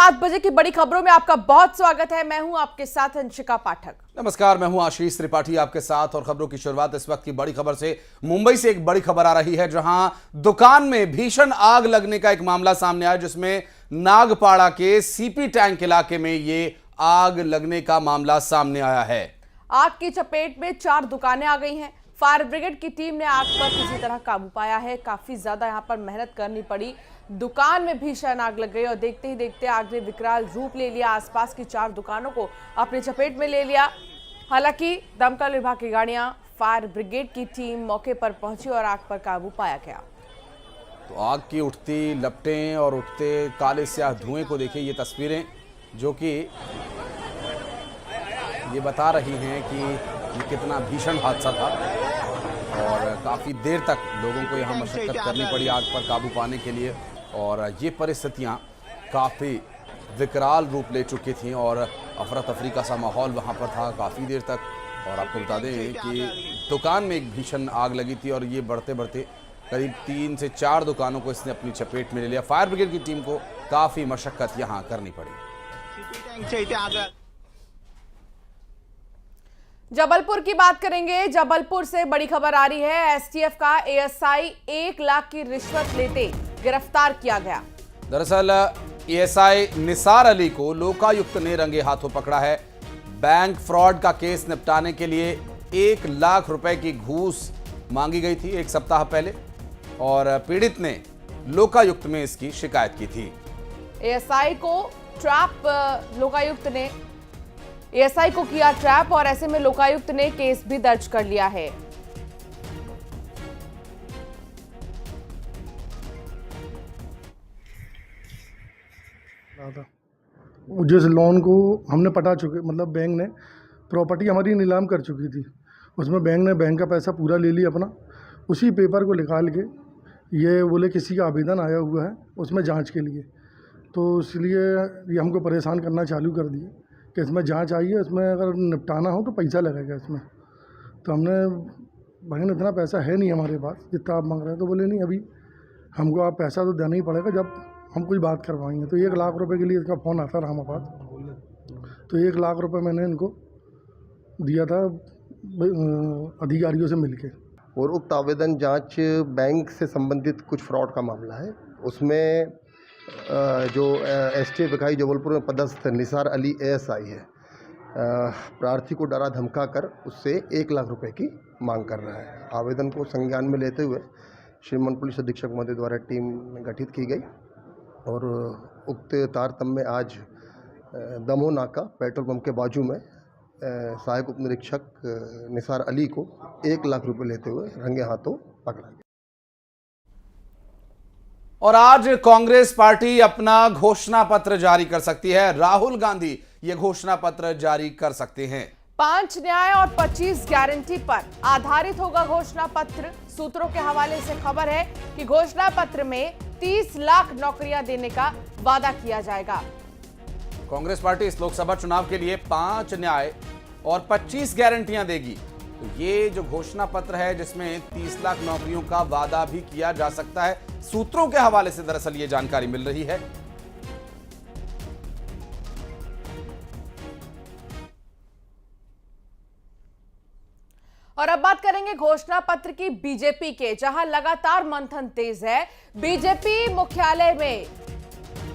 7 बजे की बड़ी खबरों में आपका बहुत स्वागत है। मैं हूं आपके साथ अंशिका पाठक। नमस्कार, मैं हूं आशीष त्रिपाठी आपके साथ और खबरों की शुरुआत इस वक्त की बड़ी खबर से। मुंबई से एक बड़ी खबर आ रही है जहां दुकान में भीषण आग लगने का एक मामला सामने आया, जिसमें नागपाड़ा के सीपी टैंक इलाके में ये आग लगने का मामला सामने आया है। आग की चपेट में 4 दुकानें आ गई हैं। फायर ब्रिगेड की टीम ने आग पर किसी तरह काबू पाया है। काफी ज्यादा यहां पर मेहनत करनी पड़ी। दुकान में भीषण आग लग गई और देखते ही देखते आग ने विकराल रूप ले लिया। आसपास की 4 दुकानों को अपनी चपेट में ले लिया। हालांकि दमकल विभाग की गाड़ियां, फायर ब्रिगेड की टीम मौके पर पहुंची और आग पर काबू पाया गया। तो आग की उठती लपटें और उठते काले स्याह धुएं को देखिए, ये तस्वीरें जो कि ये बता रही हैं कि ये कितना भीषण हादसा था और काफ़ी देर तक लोगों को यहाँ मशक्कत करनी पड़ी आग पर काबू पाने के लिए। और ये परिस्थितियाँ काफ़ी विकराल रूप ले चुकी थीं और अफरा तफरी का सा माहौल वहाँ पर था काफ़ी देर तक। और आपको बता दें कि दुकान में एक भीषण आग लगी थी और ये बढ़ते बढ़ते करीब 3 से 4 दुकानों को इसने अपनी चपेट में ले लिया। फायर ब्रिगेड की टीम को काफ़ी मशक्कत यहाँ करनी पड़ी। जबलपुर की बात करेंगे। जबलपुर से बड़ी खबर आ रही है। एसटीएफ का एएसआई 1 लाख की रिश्वत लेते गिरफ्तार किया गया। दरअसल एएसआई निसार अली को लोकायुक्त ने रंगे हाथों पकड़ा है। बैंक फ्रॉड का केस निपटाने के लिए 1 लाख रुपए की घूस मांगी गई थी 1 सप्ताह पहले और पीड़ित ने लोकायुक्त में इसकी शिकायत की थी। एएसआई को एएसआई को किया ट्रैप और ऐसे में लोकायुक्त ने केस भी दर्ज कर लिया है। जिस लोन को हमने पटा चुके, मतलब बैंक ने प्रॉपर्टी हमारी नीलाम कर चुकी थी, उसमें बैंक ने बैंक का पैसा पूरा ले लिया अपना। उसी पेपर को निकाल के ये बोले किसी का आवेदन आया हुआ है उसमें जांच के लिए, तो इसलिए ये हमको परेशान करना चालू कर दिए कि इसमें जांच आई है, इसमें अगर निपटाना हो तो पैसा लगेगा इसमें। तो हमने बहन इतना पैसा है नहीं हमारे पास जितना आप मांग रहे हैं। तो बोले नहीं, अभी हमको आप पैसा तो देना ही पड़ेगा जब हम कोई बात करवाएंगे। तो 1 लाख रुपए के लिए इसका फ़ोन आता रहा हमारे पास। तो 1 लाख रुपए मैंने इनको दिया था अधिकारियों से मिलके। और उक्त आवेदन जांच बैंक से संबंधित कुछ फ्रॉड का मामला है। उसमें जो एसटीएफ इकाई जबलपुर में पदस्थ निसार अली एएसआई है, प्रार्थी को डरा धमका कर उससे 1 लाख रुपए की मांग कर रहा है। आवेदन को संज्ञान में लेते हुए श्रीमान पुलिस अधीक्षक महोदय द्वारा टीम गठित की गई और उक्त तारतम्य में आज दमोह नाका पेट्रोल पंप के बाजू में सहायक उप निरीक्षक निसार अली को 1 लाख रुपए लेते हुए रंगे हाथों पकड़ा गया। और आज कांग्रेस पार्टी अपना घोषणा पत्र जारी कर सकती है। राहुल गांधी ये घोषणा पत्र जारी कर सकते हैं। 5 न्याय और 25 गारंटी पर आधारित होगा घोषणा पत्र। सूत्रों के हवाले से खबर है कि घोषणा पत्र में 30 लाख नौकरियां देने का वादा किया जाएगा। कांग्रेस पार्टी इस लोकसभा चुनाव के लिए 5 न्याय और 25 गारंटियां देगी। तो ये जो घोषणा पत्र है जिसमें 30 लाख नौकरियों का वादा भी किया जा सकता है, सूत्रों के हवाले से दरअसल ये जानकारी मिल रही है। और अब बात करेंगे घोषणा पत्र की बीजेपी के, जहां लगातार मंथन तेज है। बीजेपी मुख्यालय में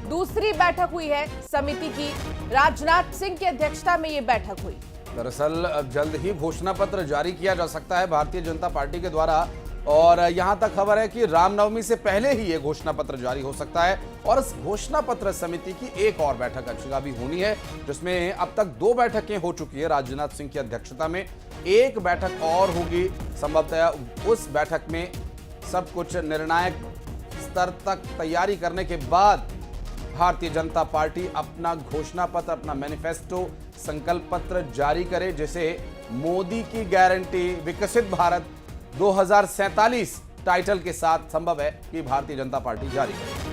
दूसरी बैठक हुई है समिति की। राजनाथ सिंह की अध्यक्षता में यह बैठक हुई। दरअसल अब जल्द ही घोषणा पत्र जारी किया जा सकता है भारतीय जनता पार्टी के द्वारा और यहां तक खबर है कि रामनवमी से पहले ही यह घोषणा पत्र जारी हो सकता है। और इस घोषणा पत्र समिति की एक और बैठक अंशिका भी होनी है, जिसमें अब तक 2 बैठकें हो चुकी है राजनाथ सिंह की अध्यक्षता में। एक बैठक और होगी संभवतः। उस बैठक में सब कुछ निर्णायक स्तर तक तैयारी करने के बाद भारतीय जनता पार्टी अपना घोषणा पत्र, अपना मैनिफेस्टो, संकल्प पत्र जारी करे, जिसे मोदी की गारंटी विकसित भारत 2047 टाइटल के साथ संभव है कि भारतीय जनता पार्टी जारी करे।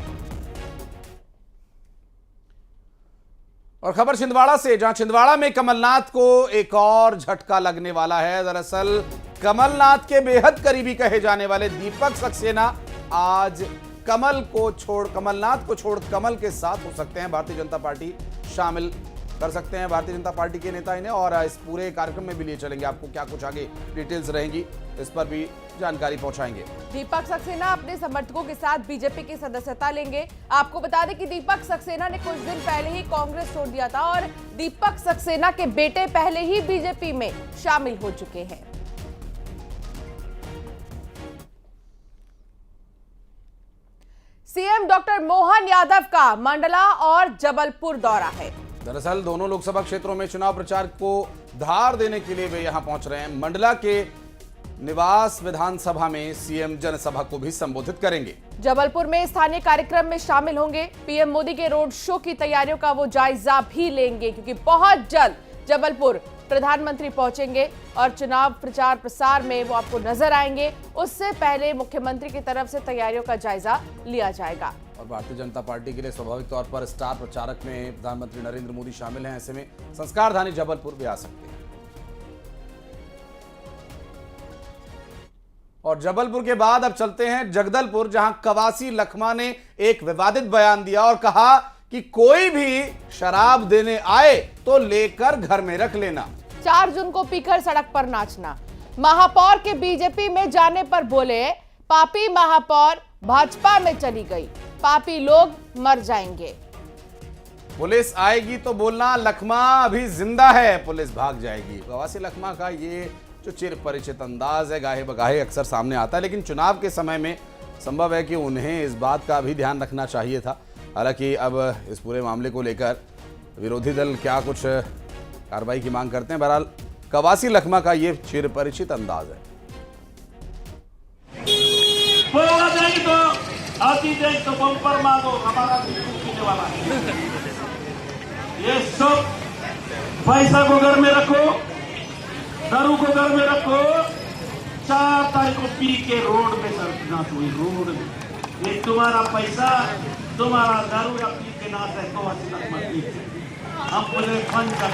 और खबर छिंदवाड़ा से, जहां छिंदवाड़ा में कमलनाथ को एक और झटका लगने वाला है। दरअसल कमलनाथ के बेहद करीबी कहे जाने वाले दीपक सक्सेना आज कमलनाथ को छोड़ कमल के साथ हो सकते हैं, भारतीय जनता पार्टी शामिल कर सकते हैं भारतीय जनता पार्टी के नेता इन्हें, और इस पूरे कार्यक्रम में भी लिए चलेंगे। आपको क्या कुछ आगे डिटेल्स रहेंगी इस पर भी जानकारी पहुंचाएंगे। दीपक सक्सेना अपने समर्थकों के साथ बीजेपी की सदस्यता लेंगे। आपको बता दें कि दीपक सक्सेना ने कुछ दिन पहले ही कांग्रेस छोड़ दिया था और दीपक सक्सेना के बेटे पहले ही बीजेपी में शामिल हो चुके हैं। सीएम डॉक्टर मोहन यादव का मंडला और जबलपुर दौरा है। दरअसल दोनों लोकसभा क्षेत्रों में चुनाव प्रचार को धार देने के लिए वे यहां पहुंच रहे हैं। मंडला के निवास विधानसभा में सीएम जनसभा को भी संबोधित करेंगे। जबलपुर में स्थानीय कार्यक्रम में शामिल होंगे। पीएम मोदी के रोड शो की तैयारियों का वो जायजा भी लेंगे, क्योंकि बहुत जल्द जबलपुर प्रधानमंत्री पहुंचेंगे और चुनाव प्रचार प्रसार में वो आपको नजर आएंगे। उससे पहले मुख्यमंत्री की तरफ से तैयारियों का जायजा लिया जाएगा। और भारतीय जनता पार्टी के लिए स्वाभाविक तौर पर स्टार प्रचारक में प्रधानमंत्री नरेंद्र मोदी शामिल हैं। ऐसे में संस्कारधानी जबलपुर भी आ सकते हैं। और जबलपुर के बाद अब चलते हैं जगदलपुर, जहां कवासी लखमा ने एक विवादित बयान दिया और कहा कि कोई भी शराब देने आए तो लेकर घर में रख लेना। 4 जून को पीकर सड़क पर नाचना। महापौर के बीजेपी में जाने पर बोले, पापी महापौर भाजपा में चली गई, पापी लोग मर जाएंगे। पुलिस आएगी तो बोलना लखमा अभी जिंदा है, पुलिस भाग जाएगी। कवासी लखमा का ये जो चिर परिचित अंदाज है, गाहे बगाहे अक्सर सामने आता है, लेकिन चुनाव के समय में संभव है कि उन्हें इस बात का भी ध्यान रखना चाहिए था। हालांकि अब इस पूरे मामले को लेकर विरोधी दल क्या कुछ कार्रवाई की मांग करते हैं। बहरहाल कवासी लखमा का ये चिर परिचित अंदाज है। आती देख तो बम्पर मांगो, हमारा पीने वाला है। ये सब पैसा को घर में रखो, दारू को घर में रखो। 4 तारीख को पी के रोड में नाच हुई, रोड में। ये तुम्हारा पैसा, तुम्हारा दारू या पी के नाच है, तो हम बोले फन कर।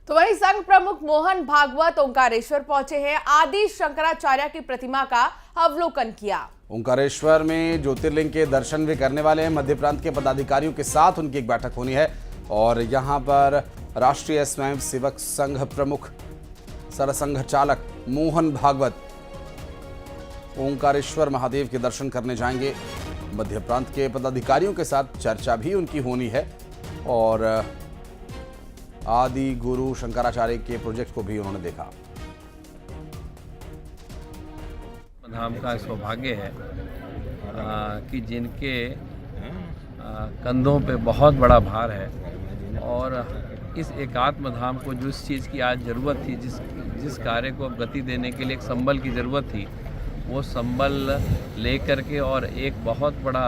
तो वहीं संघ प्रमुख मोहन भागवत ओंकारेश्वर पहुंचे हैं। आदि शंकराचार्य की प्रतिमा का अवलोकन किया। ओंकारेश्वर में ज्योतिर्लिंग के दर्शन भी करने वाले हैं। मध्य प्रांत के पदाधिकारियों के साथ उनकी एक बैठक होनी है और यहां पर राष्ट्रीय स्वयं सेवक संघ प्रमुख सरसंघ चालक मोहन भागवत ओंकारेश्वर महादेव के दर्शन करने जाएंगे। मध्य प्रांत के पदाधिकारियों के साथ चर्चा भी उनकी होनी है और आदि गुरु शंकराचार्य के प्रोजेक्ट को भी उन्होंने देखा। धाम का सौभाग्य है कि जिनके कंधों पे बहुत बड़ा भार है और इस एकात्म धाम को जिस चीज़ की आज ज़रूरत थी, जिस कार्य को गति देने के लिए एक संबल की ज़रूरत थी, वो संबल ले करके और एक बहुत बड़ा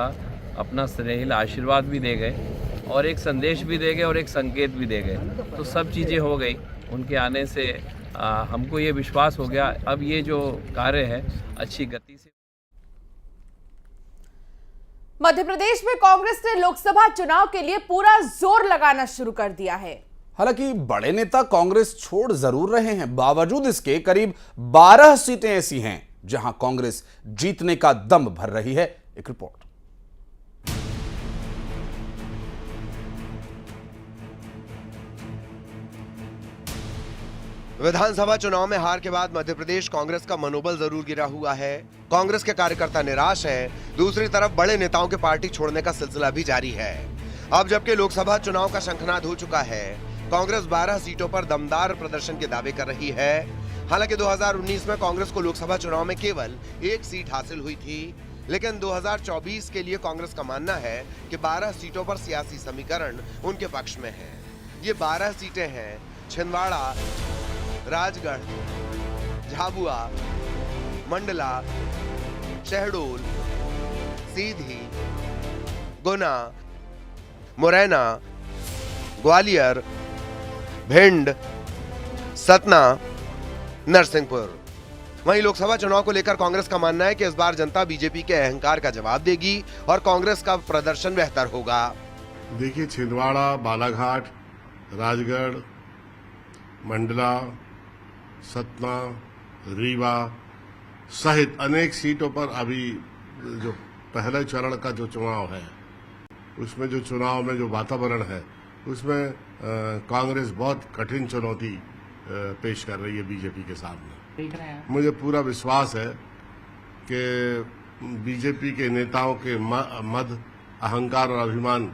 अपना स्नेहिल आशीर्वाद भी दे गए और एक संदेश भी दे गए और एक संकेत भी दे गए। तो सब चीज़ें हो गई उनके आने से। हमको ये विश्वास हो गया अब ये जो कार्य है अच्छी गति से। मध्य प्रदेश में कांग्रेस ने लोकसभा चुनाव के लिए पूरा जोर लगाना शुरू कर दिया है। हालांकि बड़े नेता कांग्रेस छोड़ जरूर रहे हैं, बावजूद इसके करीब 12 सीटें ऐसी हैं जहां कांग्रेस जीतने का दम भर रही है। एक रिपोर्ट। विधानसभा चुनाव में हार के बाद मध्य प्रदेश कांग्रेस का मनोबल जरूर गिरा हुआ है। कांग्रेस के कार्यकर्ता निराश हैं। दूसरी तरफ बड़े नेताओं के पार्टी छोड़ने का सिलसिला भी जारी है। अब जबकि लोकसभा चुनाव का शंखनाद हो चुका है, कांग्रेस 12 सीटों पर दमदार प्रदर्शन के दावे कर रही है। हालांकि 2019 में कांग्रेस को लोकसभा चुनाव में केवल 1 सीट हासिल हुई थी, लेकिन 2024 के लिए कांग्रेस का मानना है कि 12 सीटों पर सियासी समीकरण उनके पक्ष में है। ये 12 सीटें हैं छिंदवाड़ा, राजगढ़, झाबुआ, मंडला, शहडोल, सीधी, गुना, मुरैना, ग्वालियर, भिंड, सतना, नरसिंहपुर। वहीं लोकसभा चुनाव को लेकर कांग्रेस का मानना है कि इस बार जनता बीजेपी के अहंकार का जवाब देगी और कांग्रेस का प्रदर्शन बेहतर होगा। देखिए, छिंदवाड़ा, बालाघाट, राजगढ़, मंडला, सतना, रीवा, सहित अनेक सीटों पर अभी जो पहले चरण का जो चुनाव है उसमें जो चुनाव में जो वातावरण है उसमें कांग्रेस बहुत कठिन चुनौती पेश कर रही है बीजेपी के सामने। मुझे पूरा विश्वास है कि बीजेपी के नेताओं के मद अहंकार और अभिमान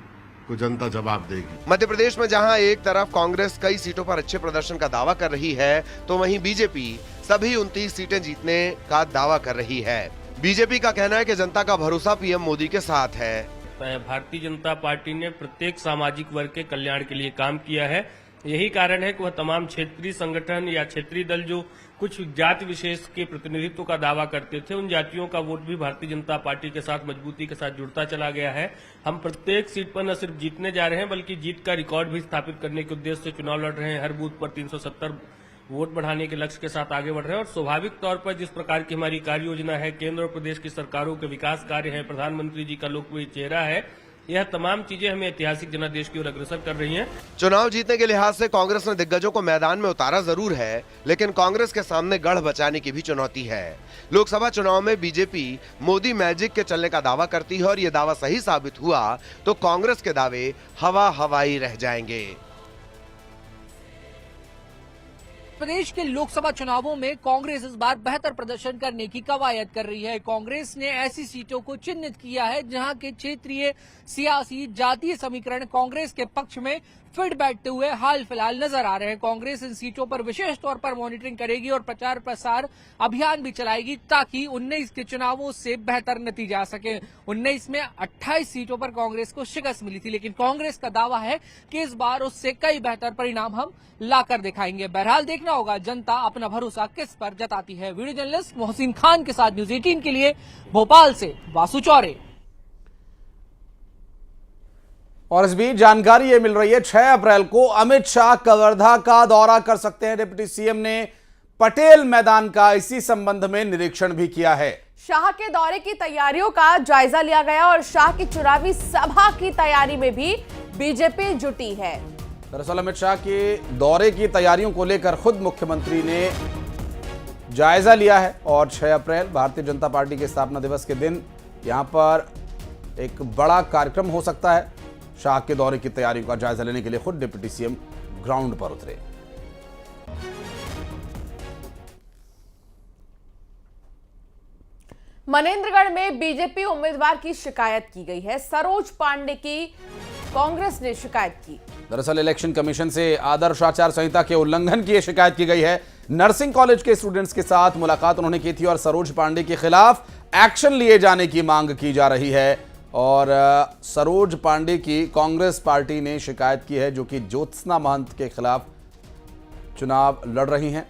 को जनता जवाब देगी। मध्य प्रदेश में जहां एक तरफ कांग्रेस कई सीटों पर अच्छे प्रदर्शन का दावा कर रही है तो वहीं बीजेपी सभी 29 सीटें जीतने का दावा कर रही है। बीजेपी का कहना है कि जनता का भरोसा पीएम मोदी के साथ है। भारतीय जनता पार्टी ने प्रत्येक सामाजिक वर्ग के कल्याण के लिए काम किया है। यही कारण है कि वह तमाम क्षेत्रीय संगठन या क्षेत्रीय दल जो कुछ जाति विशेष के प्रतिनिधित्व का दावा करते थे, उन जातियों का वोट भी भारतीय जनता पार्टी के साथ मजबूती के साथ जुड़ता चला गया है। हम प्रत्येक सीट पर न सिर्फ जीतने जा रहे हैं बल्कि जीत का रिकॉर्ड भी स्थापित करने के उद्देश्य से चुनाव लड़ रहे हैं। हर बूथ पर 370 वोट बढ़ाने के लक्ष्य के साथ आगे बढ़ रहे हैं और स्वाभाविक तौर पर जिस प्रकार की हमारी कार्य योजना है, केंद्र और प्रदेश की सरकारों के विकास कार्य है, प्रधानमंत्री जी का लोकप्रिय चेहरा है, यह तमाम चीजें हमें ऐतिहासिक जनादेश की ओर अग्रसर कर रही हैं। चुनाव जीतने के लिहाज से कांग्रेस ने दिग्गजों को मैदान में उतारा जरूर है, लेकिन कांग्रेस के सामने गढ़ बचाने की भी चुनौती है। लोकसभा चुनाव में बीजेपी मोदी मैजिक के चलने का दावा करती है और ये दावा सही साबित हुआ तो कांग्रेस के दावे हवाई रह जाएंगे। प्रदेश के लोकसभा चुनावों में कांग्रेस इस बार बेहतर प्रदर्शन करने की कवायद कर रही है। कांग्रेस ने ऐसी सीटों को चिन्हित किया है जहां के क्षेत्रीय सियासी जातीय समीकरण कांग्रेस के पक्ष में फिट बैठते हुए हाल फिलहाल नजर आ रहे हैं। कांग्रेस इन सीटों पर विशेष तौर पर मॉनिटरिंग करेगी और प्रचार प्रसार अभियान भी चलाएगी ताकि 19 के चुनावों से बेहतर नतीजा आ सके। 19 में 28 सीटों पर कांग्रेस को शिकस्त मिली थी, लेकिन कांग्रेस का दावा है कि इस बार उससे कई बेहतर परिणाम हम लाकर दिखाएंगे। बहरहाल देखना होगा जनता अपना भरोसा किस पर जताती है। वीडियो जर्नलिस्ट मोहसिन खान के साथ न्यूज 18 के लिए भोपाल से वासु चौरे। और इस बीच जानकारी ये मिल रही है 6 अप्रैल को अमित शाह कवर्धा का दौरा कर सकते हैं। डिप्टी सीएम ने पटेल मैदान का इसी संबंध में निरीक्षण भी किया है। शाह के दौरे की तैयारियों का जायजा लिया गया और शाह की चुनावी सभा की तैयारी में भी बीजेपी जुटी है। दरअसल अमित शाह के दौरे की तैयारियों को लेकर खुद मुख्यमंत्री ने जायजा लिया है और 6 अप्रैल भारतीय जनता पार्टी के स्थापना दिवस के दिन यहां पर एक बड़ा कार्यक्रम हो सकता है। शाह के दौरे की तैयारियों का जायजा लेने के लिए खुद डिप्टी सीएम ग्राउंड पर उतरे। मनेंद्रगढ़ में बीजेपी उम्मीदवार की शिकायत की गई है। सरोज पांडे की कांग्रेस ने शिकायत की। दरअसल इलेक्शन कमीशन से आदर्श आचार संहिता के उल्लंघन की शिकायत की गई है। नर्सिंग कॉलेज के स्टूडेंट्स के साथ मुलाकात उन्होंने की थी और सरोज पांडे के खिलाफ एक्शन लिए जाने की मांग की जा रही है। और सरोज पांडे की कांग्रेस पार्टी ने शिकायत की है, जो कि ज्योत्सना महंत के खिलाफ चुनाव लड़ रही हैं।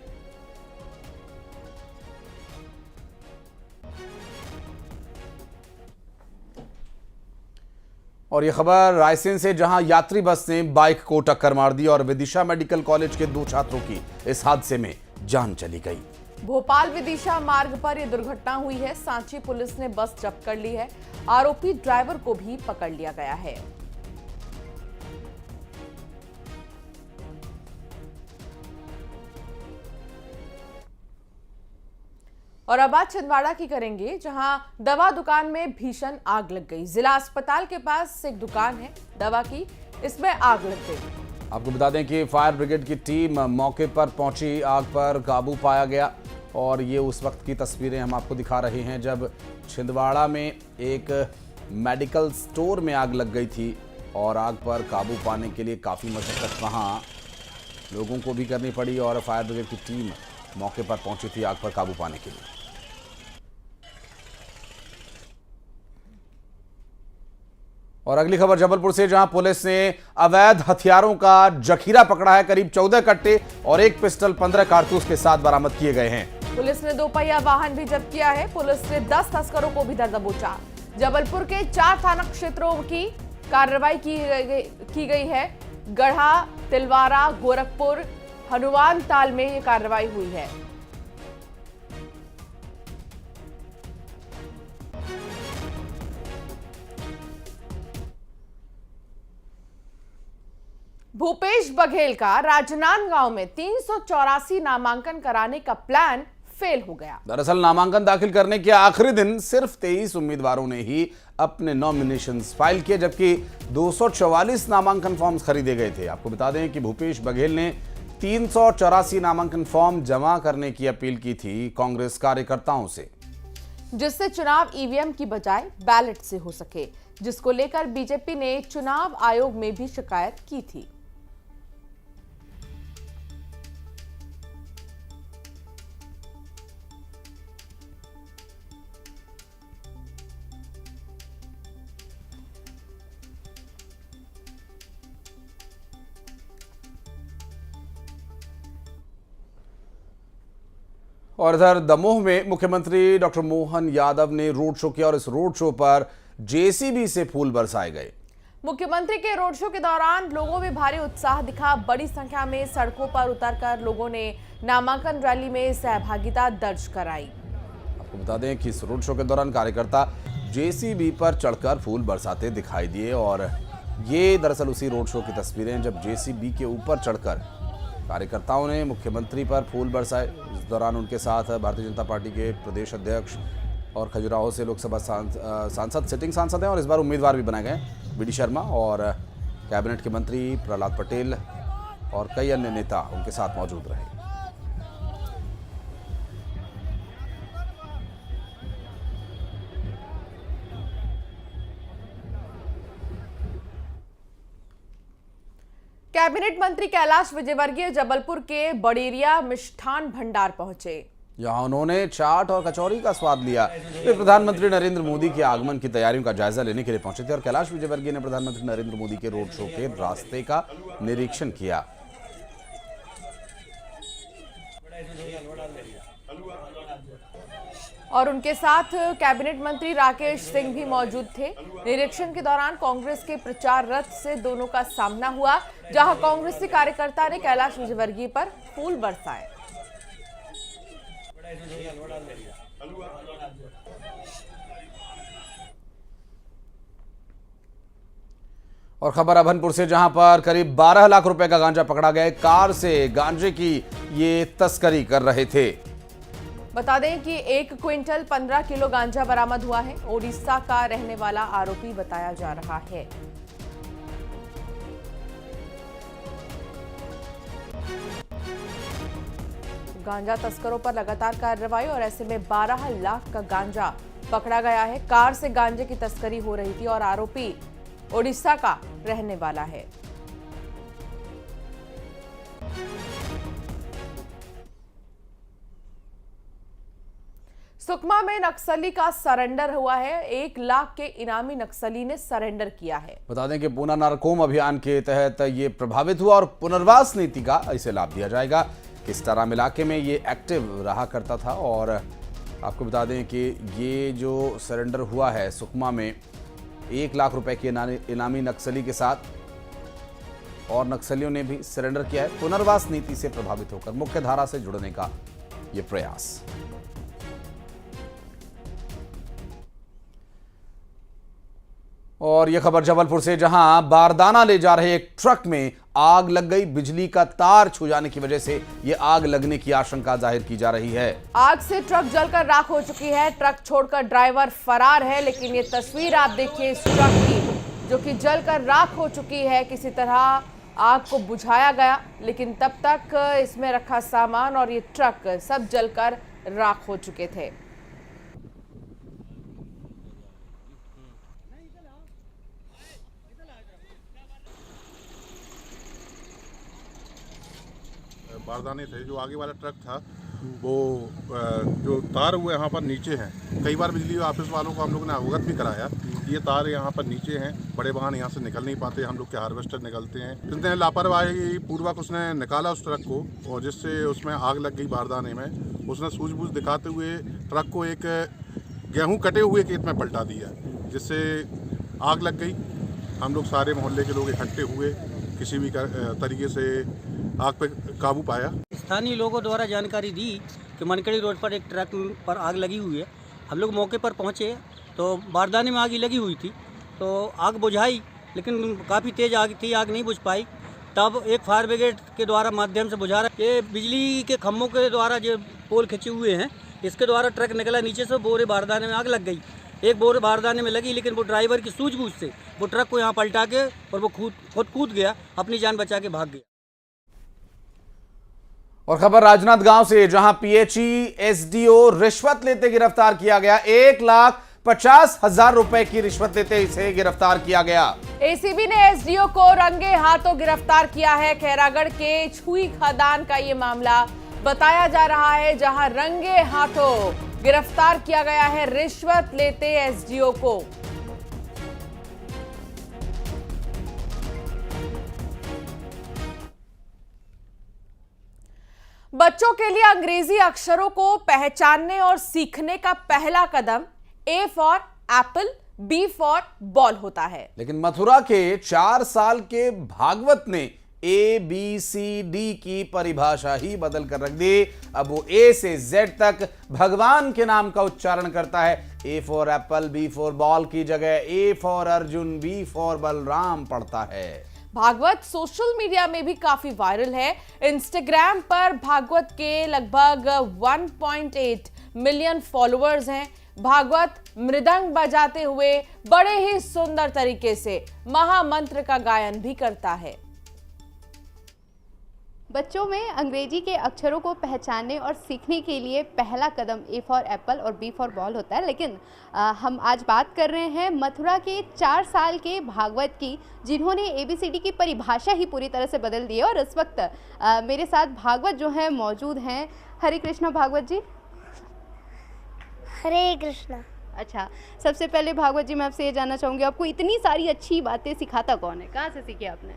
और यह खबर रायसेन से, जहां यात्री बस ने बाइक को टक्कर मार दी और विदिशा मेडिकल कॉलेज के 2 छात्रों की इस हादसे में जान चली गई। भोपाल विदिशा मार्ग पर यह दुर्घटना हुई है। सांची पुलिस ने बस जब्त कर ली है। आरोपी ड्राइवर को भी पकड़ लिया गया है। और अब बात छिंदवाड़ा की करेंगे, जहां दवा दुकान में भीषण आग लग गई। जिला अस्पताल के पास एक दुकान है दवा की, इसमें आग लग गई। आपको बता दें कि फायर ब्रिगेड की टीम मौके पर पहुंची, आग पर काबू पाया गया। और ये उस वक्त की तस्वीरें हम आपको दिखा रहे हैं जब छिंदवाड़ा में एक मेडिकल स्टोर में आग लग गई थी और आग पर काबू पाने के लिए काफ़ी मशक्कत वहाँ लोगों को भी करनी पड़ी और फायर ब्रिगेड की टीम मौके पर पहुंची थी आग पर काबू पाने के लिए। और अगली खबर जबलपुर से, जहां पुलिस ने अवैध हथियारों का जखीरा पकड़ा है। करीब 14 कट्टे और 1 पिस्टल 15 कारतूस के साथ बरामद किए गए हैं। पुलिस ने 2 पहिया वाहन भी जब्त किया है। पुलिस ने 10 तस्करों को भी दर दबोचा। जबलपुर के 4 थाना क्षेत्रों की कार्रवाई की गई है। गढ़ा, तिलवारा, गोरखपुर, हनुमान ताल में ये कार्रवाई हुई है। भूपेश बघेल का राजनांदगांव में 384 नामांकन कराने का प्लान फेल हो गया। दरअसल नामांकन दाखिल करने के आखिरी दिन सिर्फ 23 उम्मीदवारों ने ही अपने नॉमिनेशंस फाइल किए, जबकि 244 नामांकन फॉर्म्स खरीदे गए थे। आपको बता दें कि भूपेश बघेल ने 384 नामांकन फॉर्म जमा करने की अपील की थी कांग्रेस कार्यकर्ताओं से, जिससे चुनाव ईवीएम की बजाय बैलेट से हो सके, जिसको लेकर बीजेपी ने चुनाव आयोग में भी शिकायत की थी। और इधर दमोह में मुख्यमंत्री डॉक्टर मोहन यादव ने रोड शो किया और इस रोड शो पर जेसीबी से फूल बरसाए गए। मुख्यमंत्री के रोड शो के दौरान लोगों में भारी उत्साह दिखा। बड़ी संख्या में सड़कों पर उतरकर लोगों ने नामांकन रैली में सहभागिता दर्ज कराई। आपको बता दें कि इस रोड शो के दौरान कार्यकर्ता जेसीबी पर चढ़कर फूल बरसाते दिखाई दिए और ये दरअसल उसी रोड शो की तस्वीरें जब जेसीबी के ऊपर चढ़कर कार्यकर्ताओं ने मुख्यमंत्री पर फूल बरसाए। इस दौरान उनके साथ भारतीय जनता पार्टी के प्रदेश अध्यक्ष और खजुराहो से लोकसभा सांसद सिटिंग सांसद हैं और इस बार उम्मीदवार भी बनाए गए बीडी शर्मा और कैबिनेट के मंत्री प्रहलाद पटेल और कई अन्य नेता उनके साथ मौजूद रहे। कैबिनेट मंत्री कैलाश विजयवर्गीय जबलपुर के बड़ेरिया मिष्ठान भंडार पहुंचे। यहां उन्होंने चाट और कचौरी का स्वाद लिया। वे प्रधानमंत्री नरेंद्र मोदी के आगमन की तैयारियों का जायजा लेने के लिए पहुंचे थे और कैलाश विजयवर्गीय ने प्रधानमंत्री नरेंद्र मोदी के रोड शो के रास्ते का निरीक्षण किया। और उनके साथ कैबिनेट मंत्री राकेश सिंह भी मौजूद थे। निरीक्षण के दौरान कांग्रेस के प्रचार रथ से दोनों का सामना हुआ, जहां कांग्रेसी कार्यकर्ता ने कैलाश विजयवर्गीय पर फूल बरसाए। और खबर अभनपुर से, जहां पर करीब 12 लाख रुपए का गांजा पकड़ा गया। कार से गांजे की ये तस्करी कर रहे थे। बता दें कि 1 क्विंटल 15 किलो गांजा बरामद हुआ है। ओडिशा का रहने वाला आरोपी बताया जा रहा है। गांजा तस्करों पर लगातार कार्रवाई और ऐसे में 12 लाख का गांजा पकड़ा गया है। कार से गांजे की तस्करी हो रही थी और आरोपी ओडिशा का रहने वाला है। सुकमा में नक्सली का सरेंडर हुआ है। 1 लाख के इनामी नक्सली ने सरेंडर किया है। बता दें कि पूना नारकोम अभियान के तहत ये प्रभावित हुआ और पुनर्वास नीति का इसे लाभ दिया जाएगा। किस्टाराम इलाके में ये एक्टिव रहा करता था और आपको बता दें कि ये जो सरेंडर हुआ है सुकमा में 1 लाख रुपए के इनामी नक्सली के साथ और नक्सलियों ने भी सरेंडर किया है। पुनर्वास नीति से प्रभावित होकर मुख्य धारा से जुड़ने का ये प्रयास। और यह खबर जबलपुर से, जहां बारदाना ले जा रहे एक ट्रक में आग लग गई। बिजली का तार छू जाने की वजह से यह आग लगने की आशंका जाहिर की जा रही है। आग से ट्रक जलकर राख हो चुकी है। ट्रक छोड़कर ड्राइवर फरार है, लेकिन ये तस्वीर आप देखिए इस ट्रक की, जो कि जलकर राख हो चुकी है। किसी तरह आग को बुझाया गया, लेकिन तब तक इसमें रखा सामान और ये ट्रक सब जलकर राख हो चुके थे। बारदाने थे, जो आगे वाला ट्रक था वो जो तार हुए यहाँ पर नीचे हैं। कई बार बिजली ऑफिस वालों को हम लोग ने अवगत भी कराया, ये तार यहाँ पर नीचे हैं। बड़े वाहन यहाँ से निकल नहीं पाते, हम लोग के हार्वेस्टर निकलते हैं। जिसने लापरवाही पूर्वक उसने निकाला उस ट्रक को और जिससे उसमें आग लग गई बारदाने में। उसने सूझबूझ दिखाते हुए ट्रक को एक गेहूँ कटे हुए खेत में पलटा दिया, जिससे आग लग गई। हम लोग सारे मोहल्ले के लोग इकट्ठे हुए, किसी भी तरीके से आग पे काबू पाया। स्थानीय लोगों द्वारा जानकारी दी कि मनकड़ी रोड पर एक ट्रक पर आग लगी हुई है। हम लोग मौके पर पहुंचे तो बारदाने में आग लगी हुई थी, तो आग बुझाई, लेकिन काफ़ी तेज़ आग थी, आग नहीं बुझ पाई। तब एक फायर ब्रिगेड के द्वारा माध्यम से बुझा रहा ये बिजली के खम्भों के द्वारा जो पोल खिंचे हुए हैं, इसके द्वारा ट्रक निकला नीचे से, बोरे बारदाने में आग लग गई। एक बोरे बारदाने में लगी, लेकिन वो ड्राइवर की सूझबूझ से वो ट्रक को यहाँ पलटा के और वो खुद कूद गया, अपनी जान बचा के भाग गया। और खबर राजनांदगांव से, जहां पीएचई एसडीओ रिश्वत लेते गिरफ्तार किया गया। 1,50,000 रुपए की रिश्वत लेते इसे गिरफ्तार किया गया। एसीबी ने एसडीओ को रंगे हाथों गिरफ्तार किया है। खैरागढ़ के छुई खदान का ये मामला बताया जा रहा है, जहां रंगे हाथों गिरफ्तार किया गया है रिश्वत लेते एसडीओ को। बच्चों के लिए अंग्रेजी अक्षरों को पहचानने और सीखने का पहला कदम A for apple, B for ball होता है। लेकिन मथुरा के 4 साल के भागवत ने ABCD की परिभाषा ही बदल कर रख दी। अब वो A से Z तक भगवान के नाम का उच्चारण करता है। A for Apple, B for ball की जगह A for Arjun, B for Balram पढ़ता है। भागवत सोशल मीडिया में भी काफी वायरल है। इंस्टाग्राम पर भागवत के लगभग 1.8 मिलियन फॉलोअर्स हैं। भागवत मृदंग बजाते हुए बड़े ही सुंदर तरीके से महामंत्र का गायन भी करता है। बच्चों में अंग्रेजी के अक्षरों को पहचानने और सीखने के लिए पहला कदम ए फॉर एप्पल और बी फॉर बॉल होता है। लेकिन हम आज बात कर रहे हैं मथुरा के 4 साल के भागवत की, जिन्होंने ABCD की परिभाषा ही पूरी तरह से बदल दी है। और इस वक्त मेरे साथ भागवत जो है मौजूद हैं। हरे कृष्णा भागवत जी। हरे कृष्णा। अच्छा, सबसे पहले भागवत जी मैं आपसे ये जानना चाहूँगी, आपको इतनी सारी अच्छी बातें सिखाता कौन है, कहाँ से सीखे आपने?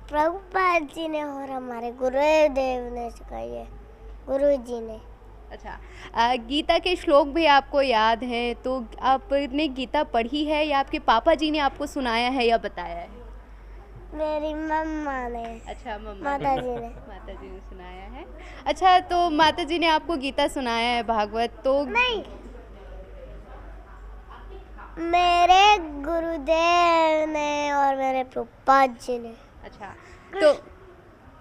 प्रभुपाद जी ने और हमारे गुरुदेव ने सिखाई है, गुरु जी ने। अच्छा, गीता के श्लोक भी आपको याद हैं, तो आपने गीता पढ़ी है या आपके पापा जी ने आपको सुनाया है या बताया है? मेरी मम्मा ने। अच्छा, माता जी ने। माता जी ने सुनाया है। अच्छा, तो माता जी ने आपको गीता सुनाया है भागवत, तो नहीं, मेरे गुरुदेव ने और मेरे प्रभुपाद जी ने। अच्छा, तो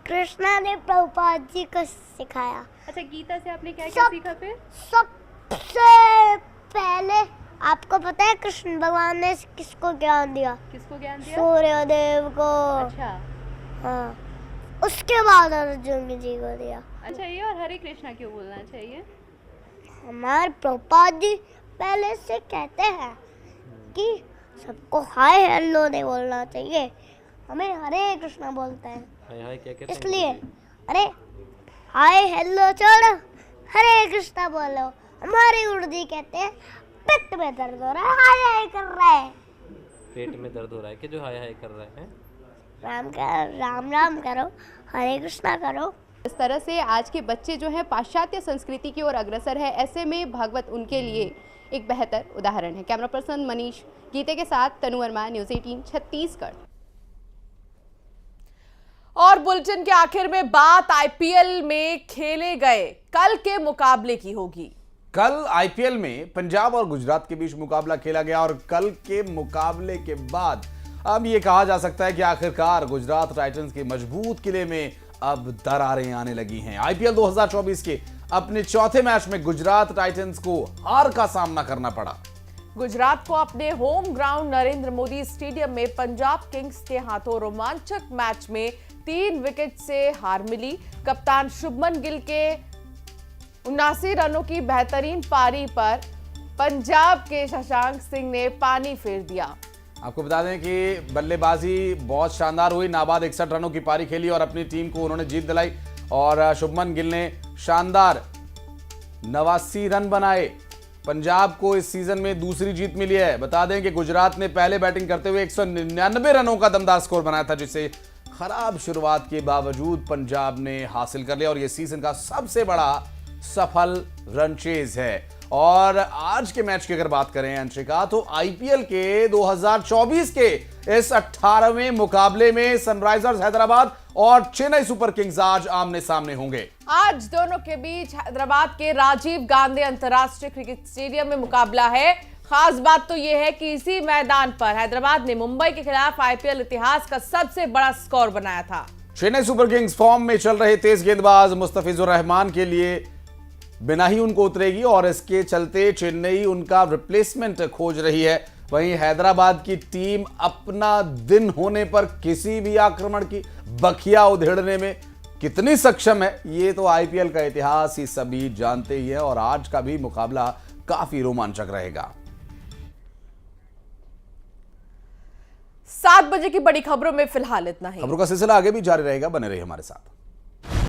कृष्णा ने प्रभुपाद जी को सिखाया। अच्छा, गीता से आपने क्या क्या सीखा फिर? सबसे पहले आपको पता है कृष्ण भगवान ने किसको ज्ञान दिया? किसको ज्ञान दिया? सूर्यदेव को। अच्छा, हाँ, उसके बाद अर्जुन जी को दिया। अच्छा, ये और हरे कृष्णा क्यों बोलना चाहिए? हमारे प्रभुपाद जी पहले से कहते हैं कि सबको हाय हेलो नहीं बोलना चाहिए, हमें हरे कृष्णा बोलते हैं। हाय क्या कहते हैं? इसलिए अरे हाय हेलो छोड़ो, हरे कृष्णा बोलो। हमारे गुरु जी कहते हैं पेट में दर्द हो रहा है, हाय हाय कर रहा है। पेट में दर्द हो रहा है कि जो हाय हाय कर रहा है? राम राम करो, हरे कृष्णा करो। इस तरह से आज के बच्चे जो हैं पाश्चात्य संस्कृति की ओर अग्रसर है। ऐसे में भागवत उनके लिए एक बेहतर उदाहरण है। कैमरा पर्सन मनीष गीते के साथ तनु वर्मा, न्यूज़ 18 छत्तीसगढ़। और बुलेटिन के आखिर में बात आईपीएल में खेले गए कल के मुकाबले की होगी। कल आईपीएल में पंजाब और गुजरात के बीच मुकाबला खेला गया और कल के मुकाबले के बाद अब ये कहा जा सकता है कि आखिरकार गुजरात टाइटंस के मजबूत किले में अब दरारें आने लगी हैं। आईपीएल 2024 के अपने चौथे मैच में गुजरात टाइटंस को हार का सामना करना पड़ा। गुजरात को अपने home ground Narendra Modi stadium में पंजाब किंग्स के हाथों रोमांचक मैच में 3 विकेट से हार मिली। कप्तान शुभमन गिल के 79 रनों की बेहतरीन पारी पर पंजाब के शशांक सिंह ने पानी फेर दिया। आपको बता दें कि बल्लेबाजी बहुत शानदार हुई। नाबाद 61 रनों की पारी खेली और अपनी टीम को उन्होंने जीत दिलाई और शुभमन गिल ने शानदार 89 रन बनाए। पंजाब को इस सीजन में दूसरी जीत मिली है। बता दें कि गुजरात ने पहले बैटिंग करते हुए 199 रनों का दमदार स्कोर बनाया था, जिसे खराब शुरुआत के बावजूद पंजाब ने हासिल कर लिया और यह सीजन का सबसे बड़ा सफल रन चेज है। और आज के मैच की अगर बात करें अंशिका, तो आईपीएल के 2024 के इस 18वें मुकाबले में सनराइजर्स हैदराबाद और चेन्नई सुपर किंग्स आज आमने सामने होंगे। आज दोनों के बीच हैदराबाद के राजीव गांधी अंतर्राष्ट्रीय क्रिकेट स्टेडियम में मुकाबला है। खास बात तो यह है कि इसी मैदान पर हैदराबाद ने मुंबई के खिलाफ आईपीएल इतिहास का सबसे बड़ा स्कोर बनाया था। चेन्नई सुपर किंग्स फॉर्म में चल रहे तेज गेंदबाज मुस्तफिजुर रहमान के लिए बिना ही उनको उतरेगी और इसके चलते चेन्नई उनका रिप्लेसमेंट खोज रही है। वहीं हैदराबाद की टीम अपना दिन होने पर किसी भी आक्रमण की बखिया उधेड़ने में कितनी सक्षम है, ये तो आईपीएल का इतिहास ही सभी जानते ही है और आज का भी मुकाबला काफी रोमांचक रहेगा। 7 बजे की बड़ी खबरों में फिलहाल इतना ही। खबरों का सिलसिला आगे भी जारी रहेगा, बने रहिए हमारे साथ।